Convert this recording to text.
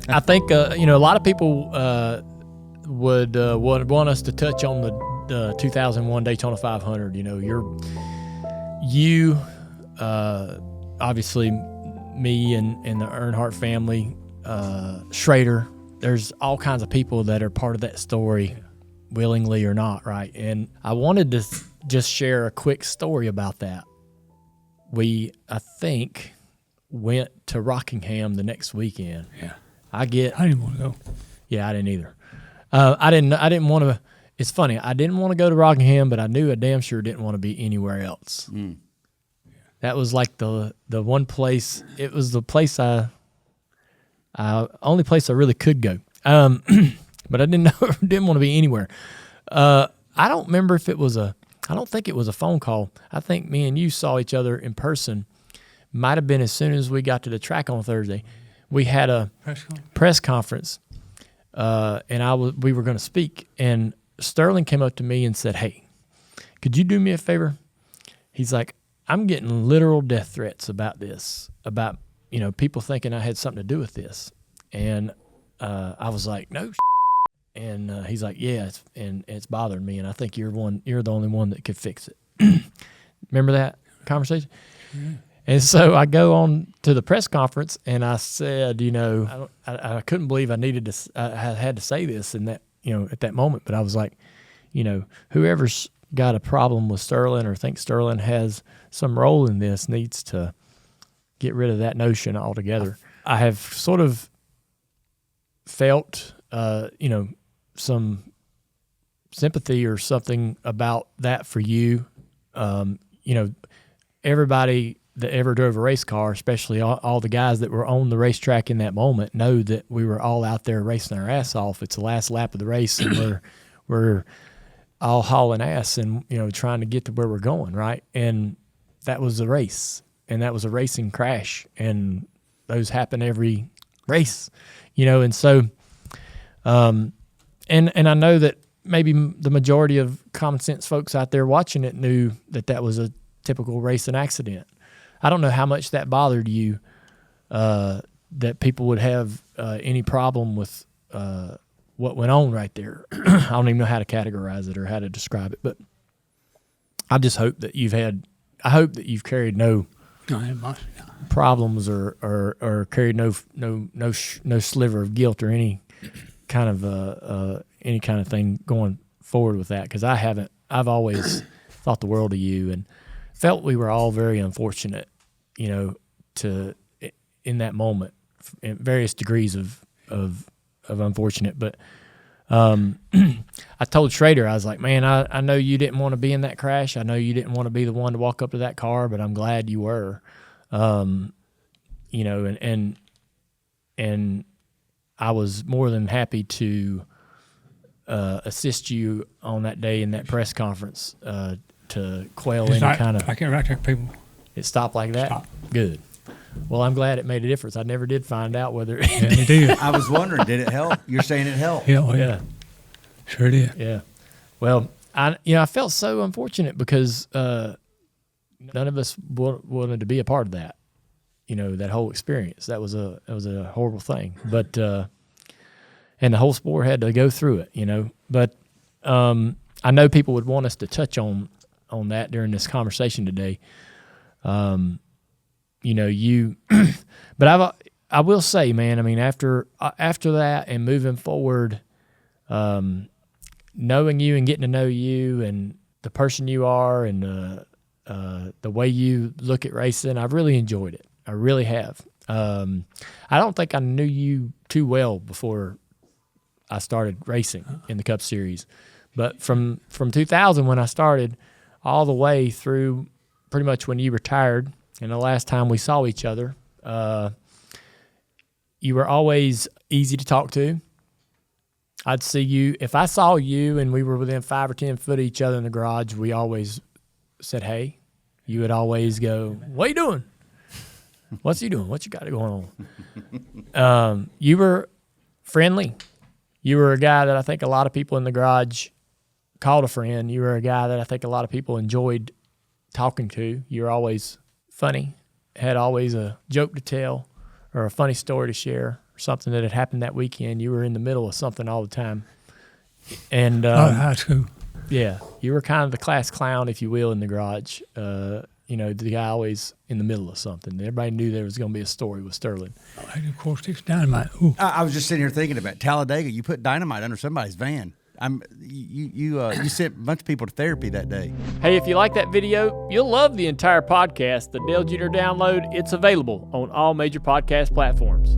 I think a lot of people would want us to touch on the 2001 Daytona 500. You obviously me and the Earnhardt family, Schrader. There's all kinds of people that are part of that story, willingly or not, right? And I wanted to just share a quick story about that. We, I think, went to Rockingham the next weekend. Yeah. I didn't want to go. Yeah, I didn't either. I didn't want to. It's funny. I didn't want to go to Rockingham, but I knew I damn sure didn't want to be anywhere else. Mm. That was like the one place. It was the place only place I really could go. But I didn't want to be anywhere. I don't remember if it was I don't think it was a phone call. I think me and you saw each other in person. Might have been as soon as we got to the track on Thursday. We had a press conference, and we were going to speak. And Sterling came up to me and said, "Hey, could you do me a favor?" He's like, "I'm getting literal death threats about this, about people thinking I had something to do with this." And I was like, "No." And he's like, "Yeah, it's bothering me, and I think you're the only one that could fix it." Remember that conversation? Yeah. And so I go on to the press conference, and I said, I couldn't believe I had to say this in that, at that moment. But I was like, whoever's got a problem with Sterling or thinks Sterling has some role in this needs to get rid of that notion altogether. I have sort of felt, some sympathy or something about that for you. Everybody that ever drove a race car, especially all the guys that were on the racetrack in that moment, know that we were all out there racing our ass off. It's the last lap of the race, and we're all hauling ass and trying to get to where we're going, right? And that was a race, and that was a racing crash, and those happen every race, and so and I know that maybe the majority of common sense folks out there watching it knew that was a typical racing accident. I don't know how much that bothered you, that people would have any problem with what went on right there. I don't even know how to categorize it or how to describe it, but I just hope that you've carried no problems or carried no sliver of guilt or any kind of thing going forward with that, because I haven't. I've always thought the world of you and felt we were all very unfortunate, in that moment, in various degrees of unfortunate. But I told Schrader, I was like, "Man, I know you didn't want to be in that crash. I know you didn't want to be the one to walk up to that car, but I'm glad you were." And I was more than happy to assist you on that day in that press conference to quell any kind of. I can't right people. It stopped like that? Stop. Good. Well, I'm glad it made a difference. I never did find out whether it did. I was wondering, did it help? You're saying it helped. Yeah. Sure did. Yeah. Well, I felt so unfortunate because none of us wanted to be a part of that. That whole experience. That was a horrible thing. But and the whole sport had to go through it. But I know people would want us to touch on that during this conversation today. But I will say, man, I mean, after that and moving forward, knowing you and getting to know you and the person you are and the way you look at racing, I've really enjoyed it. I really have. I don't think I knew you too well before I started racing in the Cup Series, but from 2000 when I started all the way through pretty much when you retired and the last time we saw each other, you were always easy to talk to. I'd see you, if I saw you and we were within 5 or 10 foot of each other in the garage, we always said, "Hey." You would always go, "What you doing? What's he doing? What you got going on?" You were friendly. You were a guy that I think a lot of people in the garage called a friend. You were a guy that I think a lot of people enjoyed talking to. You were always funny, had always a joke to tell or a funny story to share, something that had happened that weekend. You were in the middle of something all the time. And high school. yeah, you were kind of the class clown, if you will, in the garage. You know, the guy always in the middle of something. Everybody knew there was going to be a story with Sterling. I had 4-6 dynamite. Ooh. I was just sitting here thinking about Talladega. You put dynamite under somebody's van. You sent a bunch of people to therapy that day. Hey, if you like that video, you'll love the entire podcast. The Dale Jr. Download, it's available on all major podcast platforms.